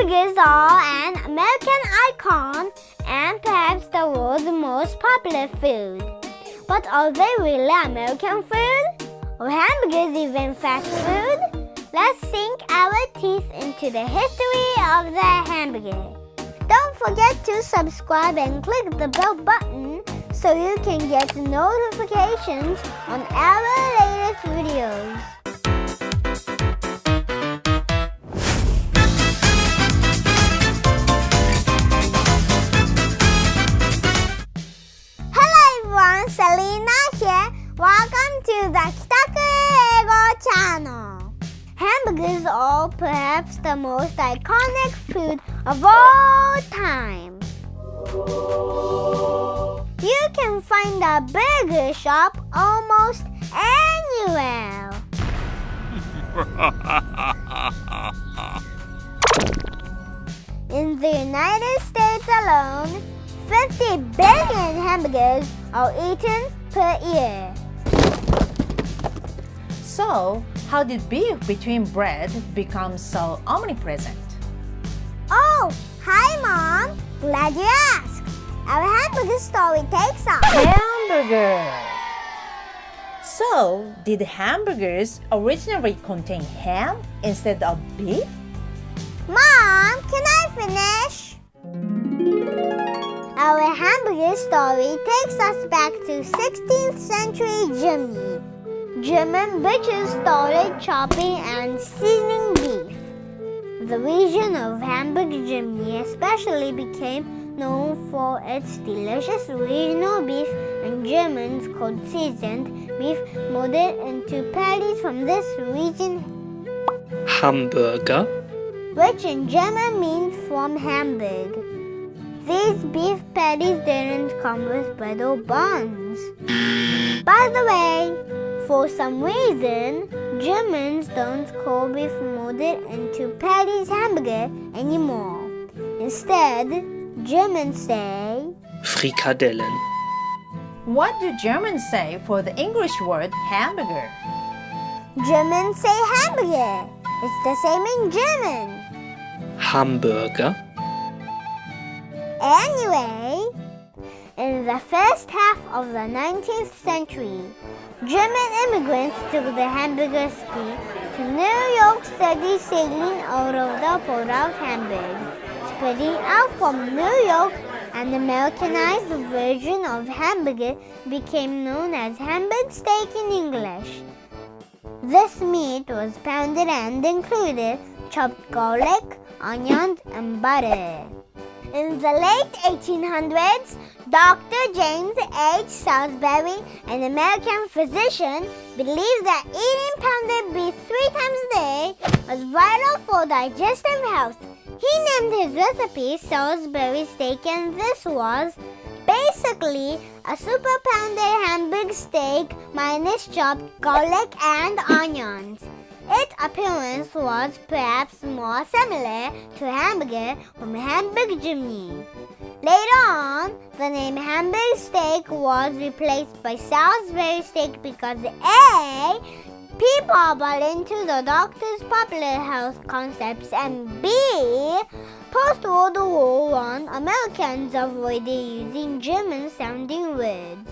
Hamburgers are an American icon and perhaps the world's most popular food. But are they really American food? Or hamburgers even fast food? Let's sink our teeth into the history of the hamburger. Don't forget to subscribe and click the bell button so you can get notifications on our latest videos. Selena here. Welcome to the KitakuEigo channel. Hamburgers are perhaps the most iconic food of all time. You can find a burger shop almost anywhere. In the United States alone, 50 billion hamburgers are eaten per year. So, how did beef between bread become so omnipresent? Oh, hi Mom! Glad you asked. Our hamburger story takes us. Hamburger! So, did hamburgers originally contain ham instead of beef? Mom, can I finish? Our hamburger story takes us back to 16th century Germany. German butchers started chopping and seasoning beef. The region of Hamburg, Germany especially became known for its delicious regional beef, and Germans called seasoned beef molded into patties from this region Hamburger, which in German means from Hamburg. These beef patties didn't come with bread or buns. By the way, for some reason, Germans don't call beef molded into patties hamburger anymore. Instead, Germans say Frikadellen. What do Germans say for the English word hamburger? Germans say hamburger. It's the same in German. Hamburger, Anyway, in the first half of the 19th century, German immigrants took the hamburger speed to New York City, sailing out of the port of Hamburg, spreading out from New York. An Americanized version of hamburger became known as Hamburg steak in English. This meat was pounded and included chopped garlic, onions, and butter. In the late 1800s, Dr. James H. Salisbury, an American physician, believed that eating pounded beef 3 times a day was vital for digestive health. He named his recipe Salisbury steak, and this was basically a super pounded Hamburg steak minus chopped garlic and onions. Its appearance was perhaps more similar to hamburger from Hamburg, Germany. Later on, the name Hamburg steak was replaced by Salisbury steak because A. People bought into the doctor's popular health concepts, and B. Post-World War I, Americans avoided using German-sounding words.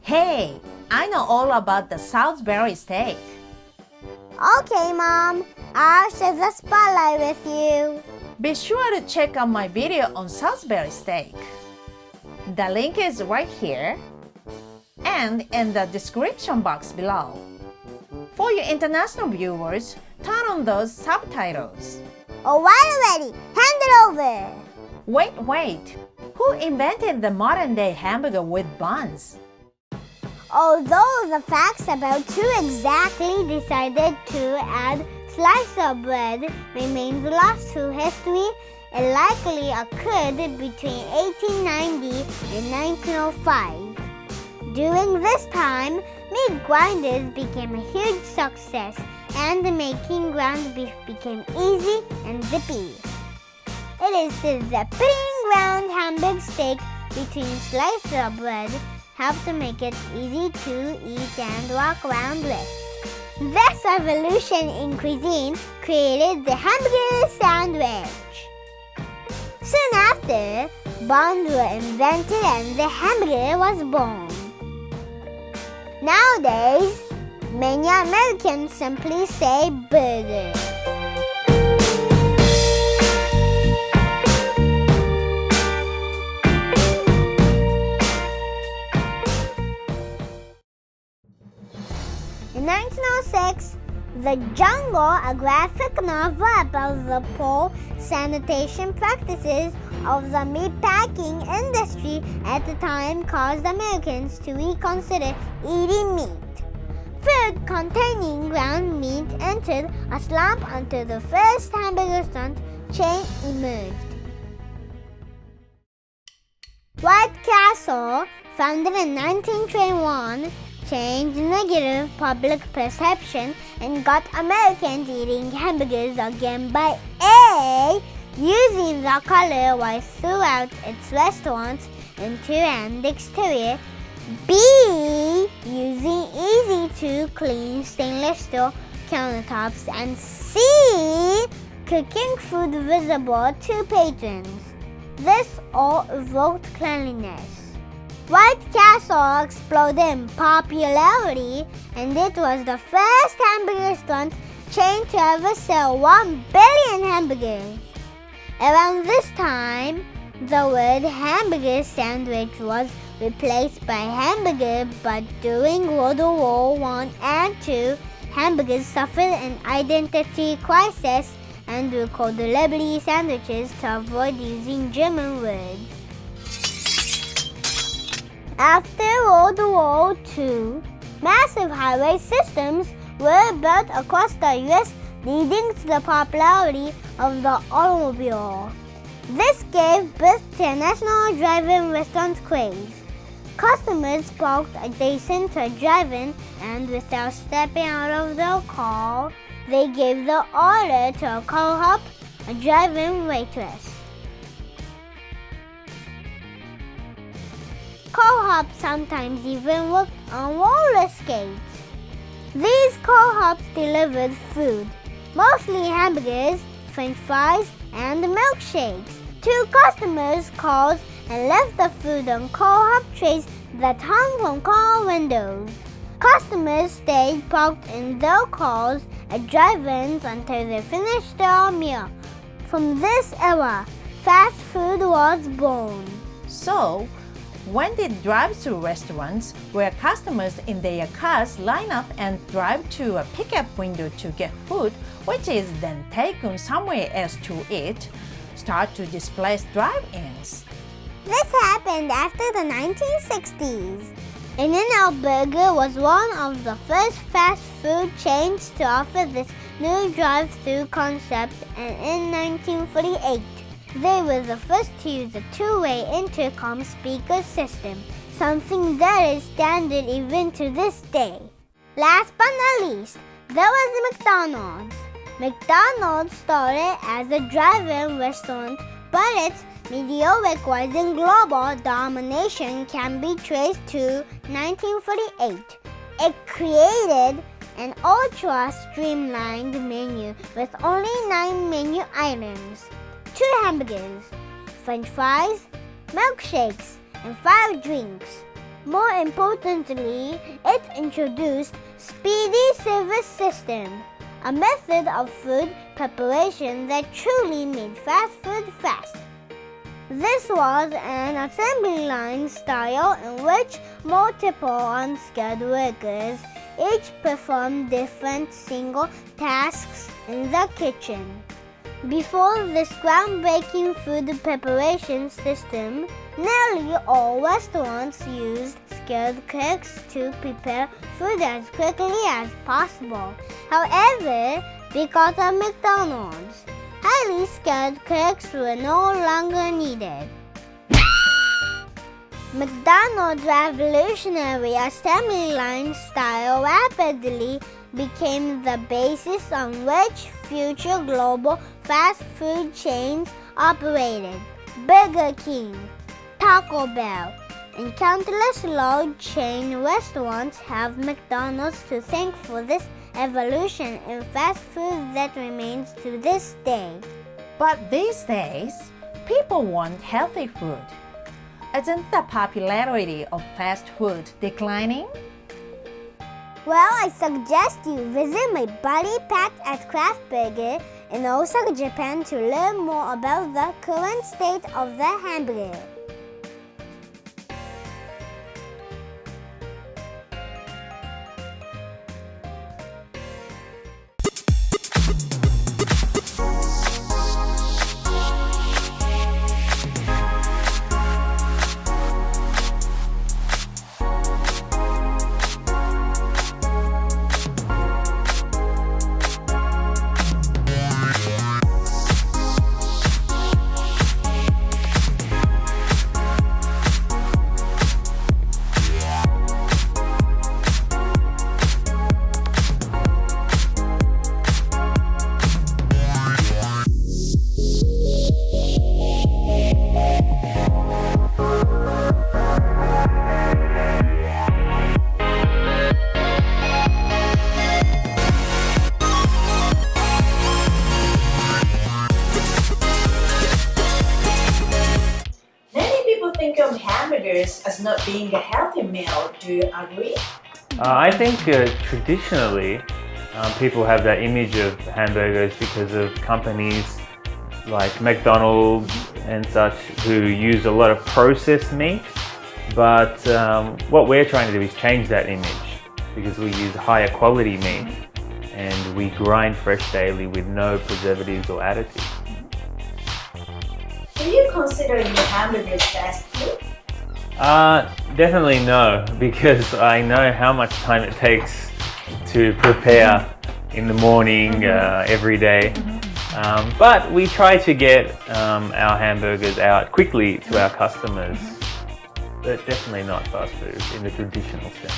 Hey, I know all about the Salisbury steak. Okay, Mom. I'll share the spotlight with you. Be sure to check out my video on Salisbury steak. The link is right here and in the description box below. For your international viewers, turn on those subtitles. All right already. Hand it over. Wait. Who invented the modern-day hamburger with buns? Although the facts about who exactly decided to add slice of bread remains lost to history, it likely occurred between 1890 and 1905. During this time, meat grinders became a huge success, and making ground beef became easy and zippy. It is the putting ground Hamburg steak between slices of bread helped to make it easy to eat and walk around with. This revolution in cuisine created the hamburger sandwich. Soon after, buns were invented and the hamburger was born. Nowadays, many Americans simply say burger. In 1906, The Jungle, a graphic novel about the poor sanitation practices of the meatpacking industry at the time, caused Americans to reconsider eating meat. Food containing ground meat entered a slump until the first hamburger restaurant chain emerged. White Castle, founded in 1921, changed negative public perception and got Americans eating hamburgers again by A, using the color white throughout its restaurants, interior and exterior, B, using easy-to-clean stainless steel countertops, and C, cooking food visible to patrons. This all evoked cleanliness. White Castle exploded in popularity, and it was the first hamburger restaurant chain to ever sell 1 billion hamburgers. Around this time, the word hamburger sandwich was replaced by hamburger, but during World War I and II, hamburgers suffered an identity crisis and were called Liberty sandwiches to avoid using German words. After World War II, massive highway systems were built across the U.S., leading to the popularity of the automobile. This gave birth to a national drive-in restaurant craze. Customers parked adjacent to a drive-in, and without stepping out of their car, they gave the order to a car hop, a drive-in waitress. Car hops sometimes even worked on roller skates. These car hops delivered food, mostly hamburgers, french fries, and milkshakes, to customers' cars and left the food on car hop trays that hung from car windows. Customers stayed parked in their cars at drive-ins until they finished their meal. From this era, fast food was born. So, when did drive-thru restaurants, where customers in their cars line up and drive to a pickup window to get food, which is then taken somewhere else to eat, start to displace drive-ins? This happened after the 1960s. In-N-Out Burger was one of the first fast food chains to offer this new drive-thru concept, and in 1948, they were the first to use a two-way intercom speaker system, something that is standard even to this day. Last but not least, there was McDonald's. McDonald's started as a drive-in restaurant, but its meteoric rising global domination can be traced to 1948. It created an ultra-streamlined menu with only 9 menu items: 2 hamburgers, french fries, milkshakes, and 5 drinks. More importantly, it introduced speedy service system, a method of food preparation that truly made fast food fast. This was an assembly line style in which multiple unskilled workers each performed different single tasks in the kitchen. Before this groundbreaking food preparation system, nearly all restaurants used skilled cooks to prepare food as quickly as possible. However, because of McDonald's, highly skilled cooks were no longer needed. McDonald's revolutionary assembly line style rapidly became the basis on which future global fast food chains operated. Burger King, Taco Bell, and countless large chain restaurants have McDonald's to thank for this evolution in fast food that remains to this day. But these days, people want healthy food. Isn't the popularity of fast food declining? Well, I suggest you visit my buddy Pat at Craft Burger in Osaka, Japan to learn more about the current state of the hamburger. Think of hamburgers as not being a healthy meal. Do you agree? I think traditionally people have that image of hamburgers because of companies like McDonald's and such who use a lot of processed meat. But what we're trying to do is change that image because we use higher quality meat and we grind fresh daily with no preservatives or additives. Do you consider your hamburgers fast food? Definitely no, because I know how much time it takes to prepare in the morning every day. But we try to get our hamburgers out quickly to our customers. But definitely not fast food in the traditional sense.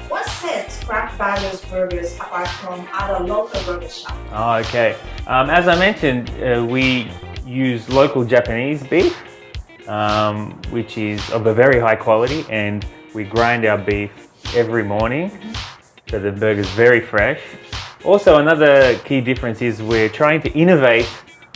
What sets Craft Burgers apart from other local burger shops? Oh, okay. As I mentioned, we use local Japanese beef, which is of a very high quality, and we grind our beef every morning, so the burger's very fresh. Also, another key difference is we're trying to innovate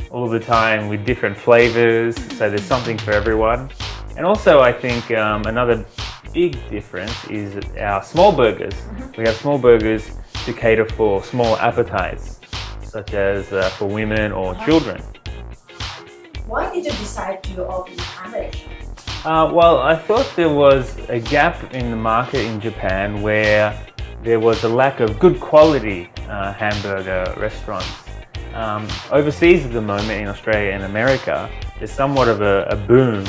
all the time with different flavors, so there's something for everyone. And also, I think another big difference is our small burgers. We have small burgers to cater for small appetites, such as for women or children. Why did you decide to open Hamburger? Well, I thought there was a gap in the market in Japan where there was a lack of good quality hamburger restaurants. Overseas at the moment in Australia and America, there's somewhat of a boom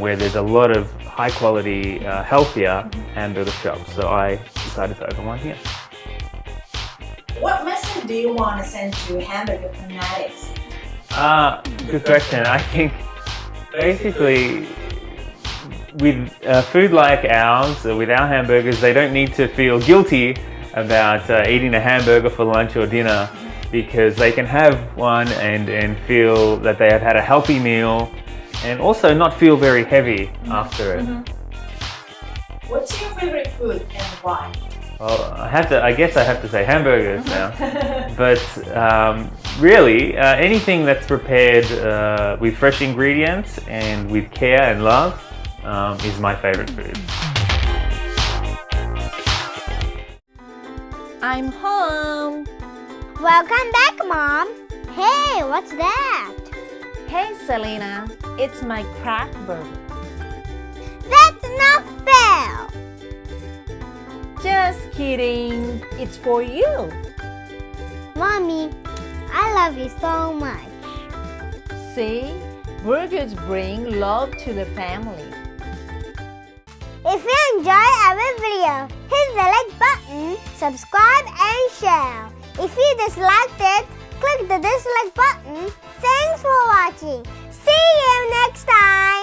where there's a lot of high quality, healthier hamburger shops. So I decided to open one here. What message do you want to send to hamburger fanatics? Good question. I think basically with food like ours, with our hamburgers, they don't need to feel guilty about eating a hamburger for lunch or dinner because they can have one and feel that they have had a healthy meal and also not feel very heavy after it. What's your favorite food and why? Well, I guess I have to say hamburgers now. But really, anything that's prepared with fresh ingredients and with care and love is my favorite food. I'm home. Welcome back, Mom. Hey, what's that? Hey Selena, it's my craft burger. That's not fair. Just kidding, it's for you. Mommy, I love you so much. See, burgers bring love to the family. If you enjoyed our video, hit the like button, subscribe and share. If you disliked it, click the dislike button. Thanks for watching. See you next time.